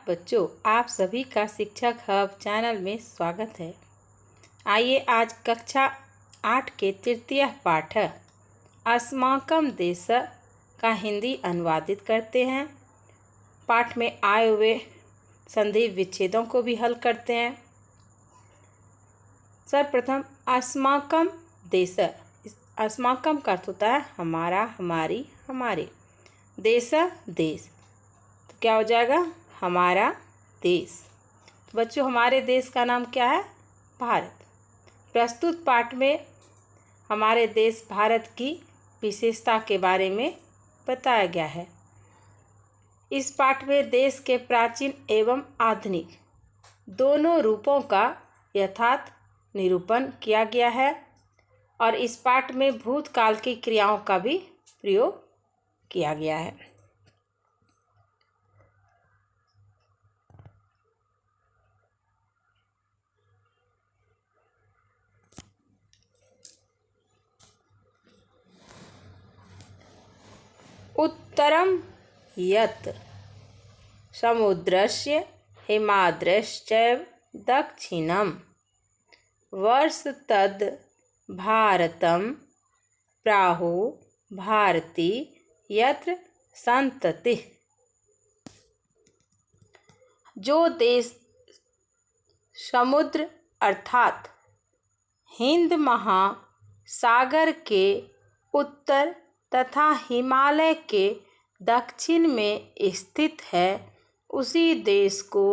बच्चों, आप सभी का शिक्षक हब चैनल में स्वागत है। आइए आज कक्षा 8 के तृतीय पाठ अस्माकं देश का हिंदी अनुवादित करते हैं। पाठ में आए हुए संधि विच्छेदों को भी हल करते हैं। सर्वप्रथम अस्माकं देश। अस्माकं का अर्थ होता है हमारा, हमारी, हमारे। देश देश, तो क्या हो जाएगा? हमारा देश। तो बच्चों, हमारे देश का नाम क्या है? भारत। प्रस्तुत पाठ में हमारे देश भारत की विशेषता के बारे में बताया गया है। इस पाठ में देश के प्राचीन एवं आधुनिक दोनों रूपों का यथार्थ निरूपण किया गया है और इस पाठ में भूतकाल की क्रियाओं का भी प्रयोग किया गया है। उत्तरं यत् समुद्रस्य हिमाद्रश्चैव दक्षिणं वर्षतद् भारतं प्राहुः भारती यत्र सन्ततिः। जो देश समुद्र अर्थात हिंद महासागर के उत्तर तथा हिमालय के दक्षिण में स्थित है, उसी देश को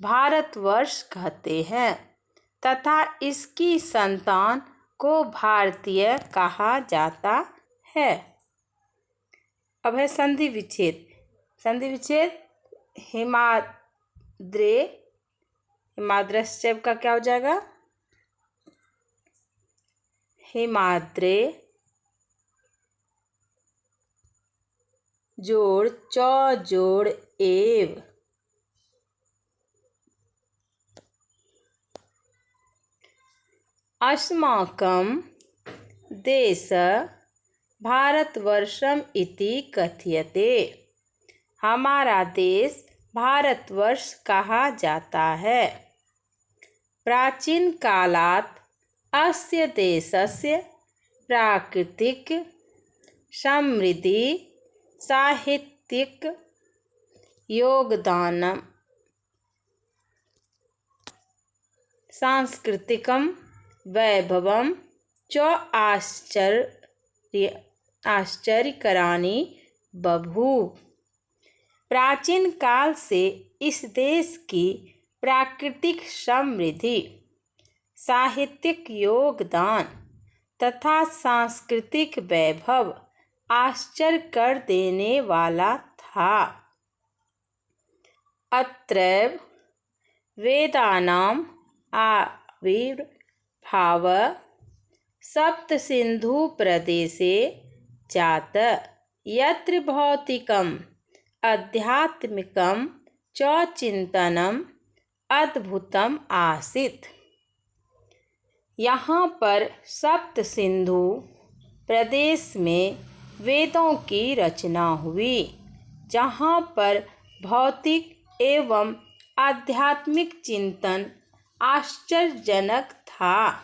भारतवर्ष कहते हैं तथा इसकी संतान को भारतीय कहा जाता है। अब है संधि विच्छेद। संधि विच्छेद हिमाद्रे का क्या हो जाएगा? हिमाद्रे जोड़ जोड़ एव। अस्माकं देश भारतवर्षम् इति कथ्यते। हमारा देश भारतवर्ष कहा जाता है। प्राचीन कालात् अस्य देशस्य प्राकृतिक समृद्धि साहित्यिक योगदानं सांस्कृतिकं वैभवं च आश्चर्यकराणि बभूव। प्राचीन काल से इस देश की प्राकृतिक समृद्धि, साहित्यिक योगदान तथा सांस्कृतिक वैभव आश्चर्य कर देने वाला था। अत्रैव वेदानाम् आविर्भावः सप्तसिन्धु प्रदेशे जात, यत्र भौतिकम् आध्यात्मिकं च चिन्तनम् अद्भुतम् आसीत्। यहाँ पर सप्त सिंधु प्रदेश में वेदों की रचना हुई, जहाँ पर भौतिक एवं आध्यात्मिक चिंतन आश्चर्यजनक था।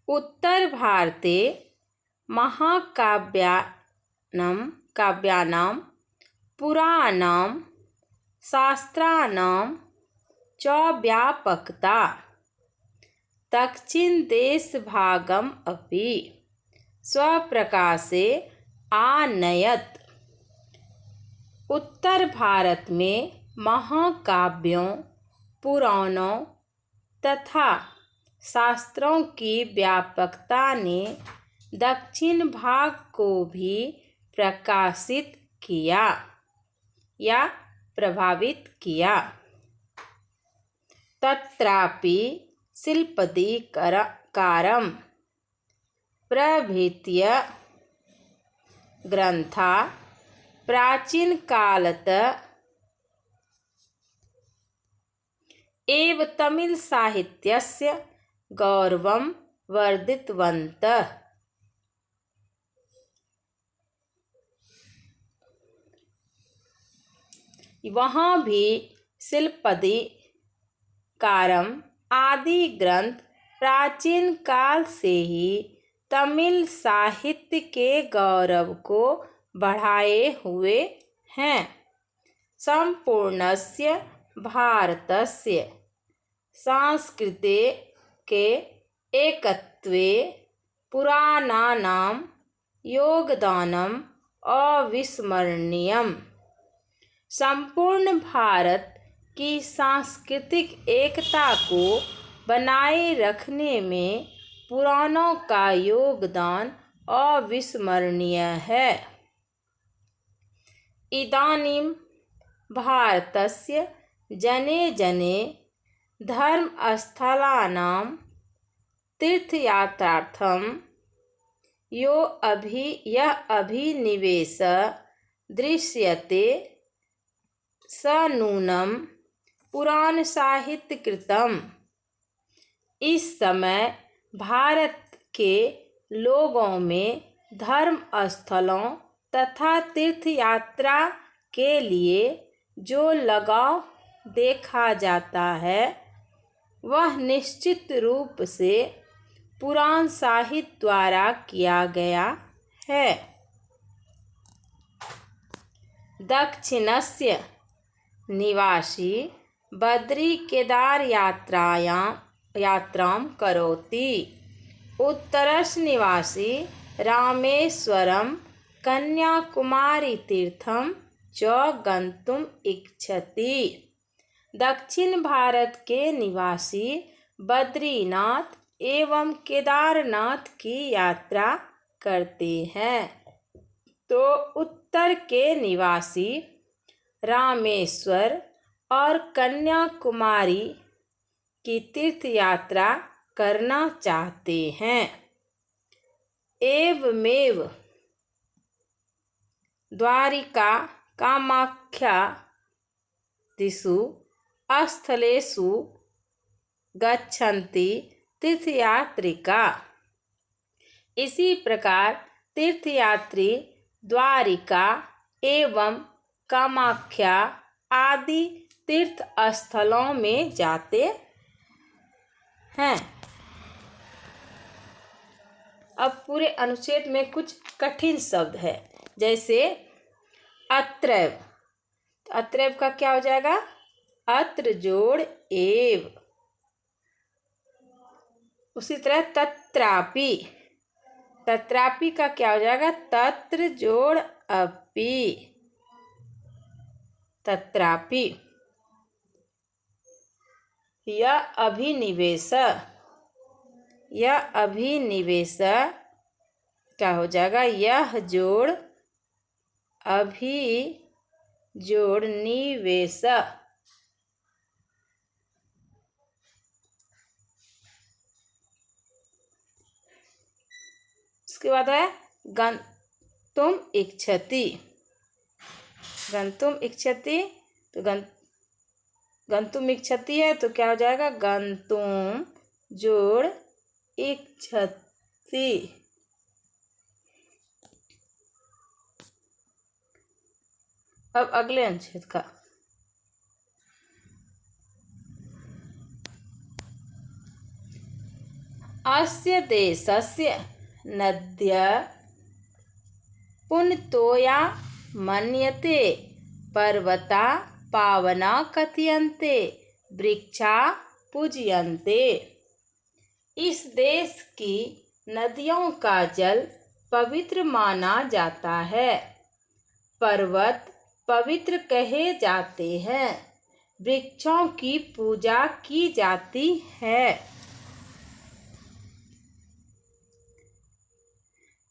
उत्तर भारते काव्यानां पुराणानां शास्त्राणां च व्यापकता दक्षिण देशभागम् अपि स्वप्रकाशे आनयत्। उत्तर भारत में महाकाव्यों, पुराणों तथा शास्त्रों की व्यापकता ने दक्षिण भाग को भी प्रकाशित किया या प्रभावित किया। तत्रापि शिल्पादिकारं प्रभृतय ग्रंथा प्राचीन कालत एव तमिल साहित्यस्य गौरवं वर्धितवन्तः। वहाँ भी शिल्पदी कारम आदि ग्रंथ प्राचीन काल से ही तमिल साहित्य के गौरव को बढ़ाए हुए हैं। संपूर्णस्य भारतस्य संस्कृते के एकत्वे पुराणानां योगदानम अविस्मरणीयम। संपूर्ण भारत की सांस्कृतिक एकता को बनाए रखने में पुराणों का योगदान अविस्मरणीय है। इदानीं भारतस्य जने जने धर्मस्थलानां तीर्थयात्रार्थं यह अभिनिवेश दृश्यते स नूनं पुराण साहित्य कृतम्। इस समय भारत के लोगों में धर्म स्थलों तथा तीर्थ यात्रा के लिए जो लगाव देखा जाता है वह निश्चित रूप से पुराण साहित्य द्वारा किया गया है। दक्षिणस्य निवासी बद्री केदार यात्रां करोति। उत्तरस्य निवासी रामेश्वरम कन्याकुमारी तीर्थम च गंतुम इच्छति। दक्षिण भारत के निवासी बद्रीनाथ एवं केदारनाथ की यात्रा करते हैं, तो उत्तर के निवासी रामेश्वर और कन्याकुमारी की तीर्थ यात्रा करना चाहते हैं। एवमेव द्वारिका कामाख्या दिसु स्थलेषु गच्छन्ति तीर्थयात्रिका। इसी प्रकार तीर्थयात्री द्वारिका एवं कामाख्या आदि तीर्थ स्थलों में जाते हैं। अब पूरे अनुच्छेद में कुछ कठिन शब्द है, जैसे अत्रैव। अत्रैव का क्या हो जाएगा? अत्र जोड़ एव। उसी तरह तत्रापि। तत्रापि का क्या हो जाएगा? तत्र जोड़ अपि। तत्रापि। यह अभिनिवेश। यह अभिनिवेश क्या हो जाएगा? यह जोड़ अभि जोड़ निवेश। उसके बाद है गंतुम इच्छति। गंतुम इच्छति, तो गंतुम इच्छति है तो क्या हो जाएगा? गंतुम जोड़ इच्छति। अब अगले अनुच्छेद का अस्य देशस्य नद्य पुनतोया मन्यते, पर्वता पावना कथयन्ते, वृक्षा पूजयन्ते। इस देश की नदियों का जल पवित्र माना जाता है, पर्वत पवित्र कहे जाते हैं, वृक्षों की पूजा की जाती है।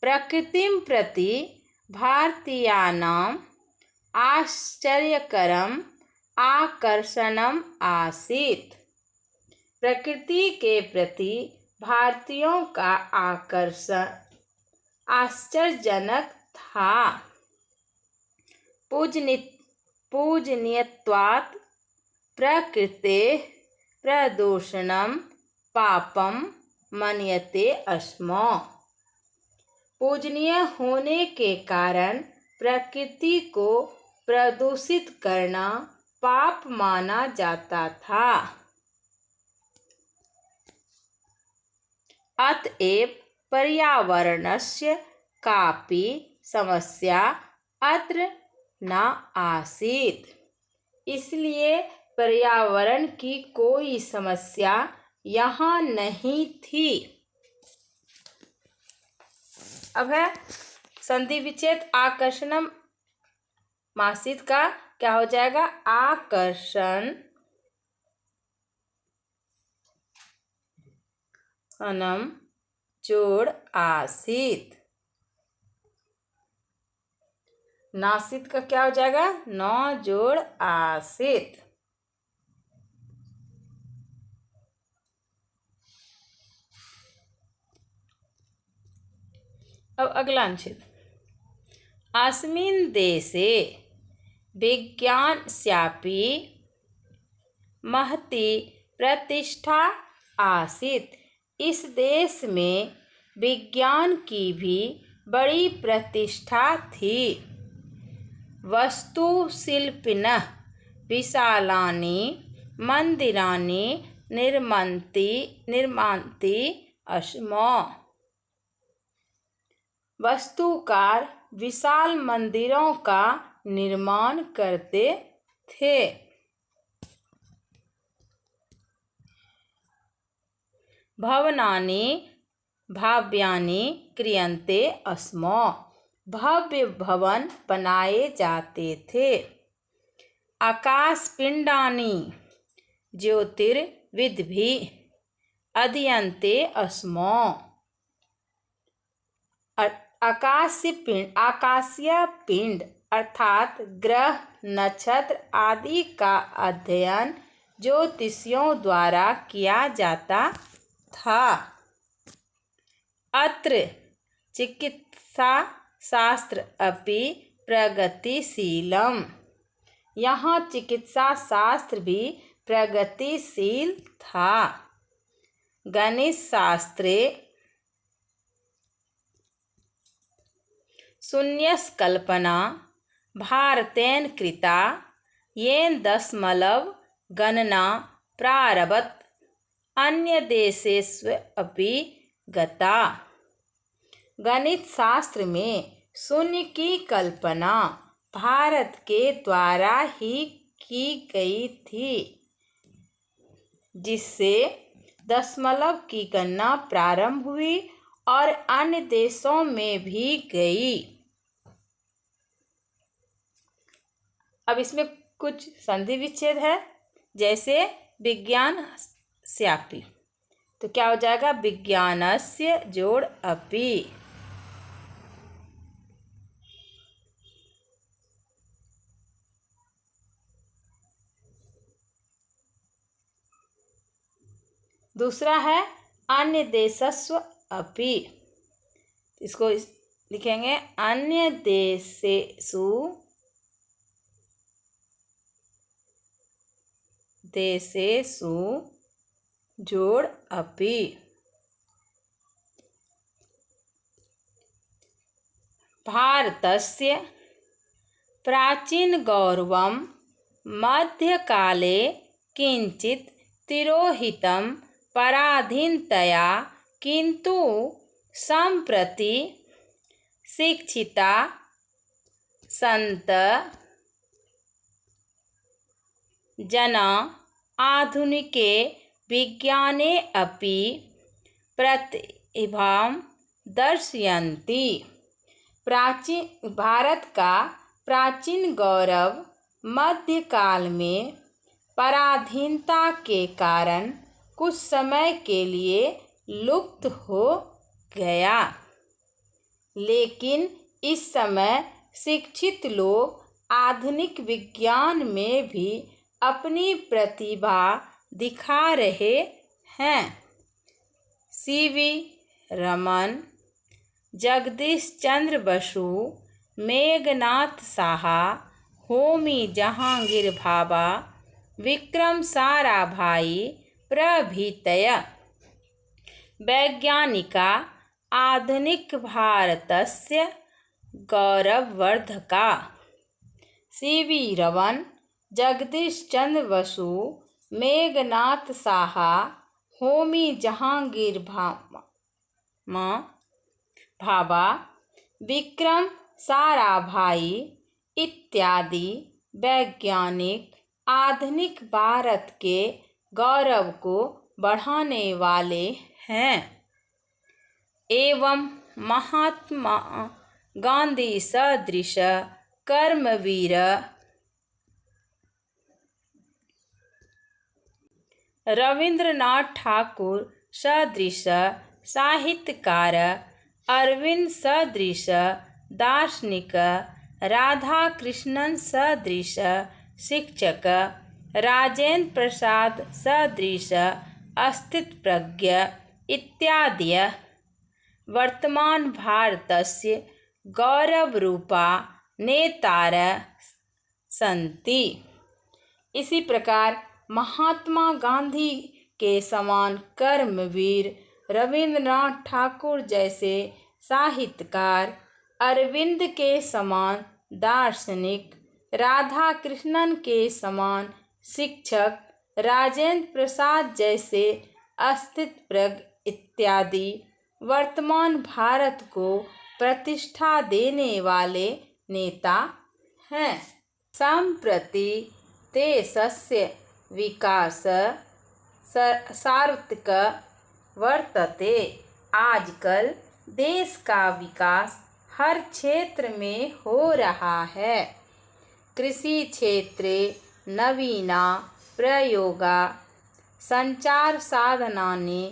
प्रकृतिं प्रति भारतीयानां आश्चर्यकरम आकर्षणम आसीत्। प्रकृति के प्रति भारतीयों का आकर्षण आश्चर्यजनक था। पूजनीयत्वात् प्रकृतेः प्रदूषणं पापं मन्यते स्म। पूजनीय होने के कारण प्रकृति को प्रदूषित करना पाप माना जाता था। अतएव पर्यावरणस्य कापि समस्या अत्र न आसीत्। इसलिए पर्यावरण की कोई समस्या यहाँ नहीं थी। अब है संधि विच्छेद आकर्षणम मासित का क्या हो जाएगा? आकर्षण अनम जोड़ आसित। नासित का क्या हो जाएगा? नौ जोड़ आसित। अब अगला अनुच्छेद। अस्मिन् देशे विज्ञानस्यापि महती प्रतिष्ठा आसीत्। इस देश में विज्ञान की भी बड़ी प्रतिष्ठा थी। वास्तुशिल्पिनः विशालानि मंदिराणि निर्मान्ति स्म। वास्तुकार विशाल मंदिरों का निर्माण करते थे। भवनानि भव्यानि क्रियन्ते स्म। भव्य भवन बनाए जाते थे। आकाशपिंडानि ज्योतिर्विद्भिः अधीयन्ते स्म। आकाशीय पिंड अर्थात ग्रह नक्षत्र आदि का अध्ययन ज्योतिषियों द्वारा किया जाता था। अत्र चिकित्सा शास्त्र अपि प्रगतिशीलम्। यहाँ चिकित्सा शास्त्र भी प्रगतिशील था। गणित शास्त्रे शून्यस्कल्पना भारतेन कृता येन दशमलव गणना प्रारभत अन्यदेशेषु अपि गता। गणित शास्त्र में शून्य की कल्पना भारत के द्वारा ही की गई थी, जिससे दशमलव की गणना प्रारंभ हुई और अन्य देशों में भी गई। अब इसमें कुछ संधि विच्छेद है, जैसे विज्ञानस्यापि, तो क्या हो जाएगा? विज्ञानस्य जोड़ अपि। दूसरा है अन्य देशस्व अपि। इसको लिखेंगे अन्य देशेषु जोड़ अपि। भारतस्य प्राचीनगौरवं मध्यकाले किंचित् तिरोहितं पराधीनतया, किंतु सम्प्रति शिक्षिता सन्तः जनाः आधुनिके विज्ञाने अपि प्रतिभां दर्शयन्ति। भारत का प्राचीन गौरव मध्यकाल में पराधीनता के कारण कुछ समय के लिए लुप्त हो गया, लेकिन इस समय शिक्षित लोग आधुनिक विज्ञान में भी अपनी प्रतिभा दिखा रहे हैं। सीवी रमन, जगदीश चंद्र बसु, मेघनाथ साहा, होमी जहांगीर भाभा, विक्रम साराभाई प्रभृतयः वैज्ञानिकाः आधुनिक भारतस्य गौरववर्धकाः CV रमन, जगदीश चंद्र बसु, मेघनाथ साहा, होमी जहांगीर भाभा, विक्रम साराभाई इत्यादि वैज्ञानिक आधुनिक भारत के गौरव को बढ़ाने वाले हैं एवं महात्मा गांधी सदृश कर्मवीर, रविंद्रनाथ ठाकुर सदृश साहित्यकार, अरविंद सदृश दार्शनिक, राधा कृष्णन सदृश शिक्षक, राजेंद्र प्रसाद सदृश अस्तित्वज्ञ इत्यादि वर्तमान भारतस्य गौरवरूपा नेतार सन्ति। इसी प्रकार महात्मा गांधी के समान कर्मवीर, रविंद्रनाथ ठाकुर जैसे साहित्यकार, अरविंद के समान दार्शनिक, राधा कृष्णन के समान शिक्षक, राजेंद्र प्रसाद जैसे अस्तित्वज्ञ इत्यादि वर्तमान भारत को प्रतिष्ठा देने वाले नेता हैं। सम्प्रति देशस्य विकास सार्वत्रिक वर्तते। आजकल देश का विकास हर क्षेत्र में हो रहा है। कृषि क्षेत्रे नवीना प्रयोगा, संचार साधनानि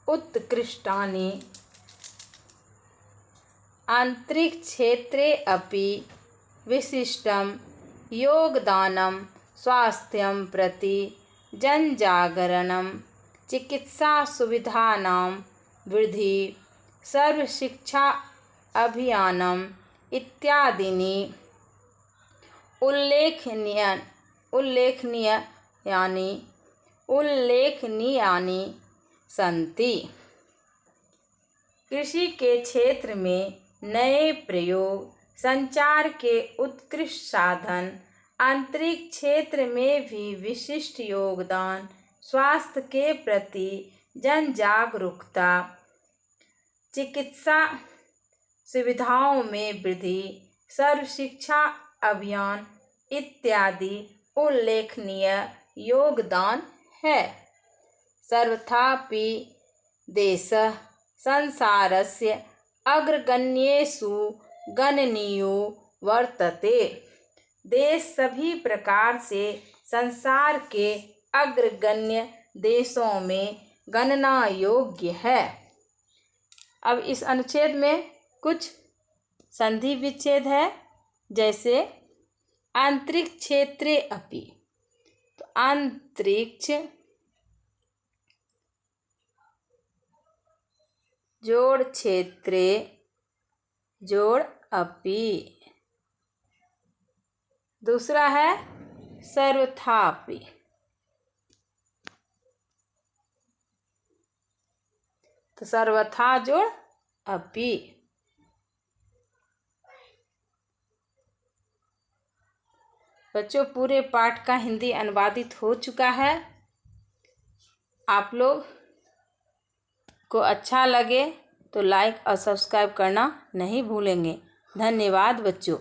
उत्कृष्टानि, अंतरिक्ष क्षेत्रे अपि विशिष्टं योगदानं, स्वास्थ्यं प्रति जनजागरणं, चिकित्सा सुविधानां वृद्धि, सर्वशिक्षा अभियानम् इत्यादीनि उल्लेखनीयानि सन्ति। कृषि के क्षेत्र में नए प्रयोग, संचार के उत्कृष्ट साधन, अंतरिक्ष क्षेत्र में भी विशिष्ट योगदान, स्वास्थ्य के प्रति जन जागरूकता, चिकित्सा सुविधाओं में वृद्धि, सर्व शिक्षा अभियान इत्यादि उल्लेखनीय योगदान है। सर्वथापि देशः संसारस्य अग्रगण्येषु गणनीयो वर्तते। देश सभी प्रकार से संसार के अग्रगण्य देशों में गणना योग्य है। अब इस अनुच्छेद में कुछ संधि विच्छेद है, जैसे अंतरिक्ष क्षेत्रे अपि। तो अंतरिक्ष जोड़ क्षेत्रे जोड़ अपि। दूसरा है सर्वथापि। तो सर्वथा जोड़ अपि। बच्चों, पूरे पाठ का हिंदी अनुवादित हो चुका है। आप लोग को अच्छा लगे तो लाइक और सब्सक्राइब करना नहीं भूलेंगे। धन्यवाद बच्चों।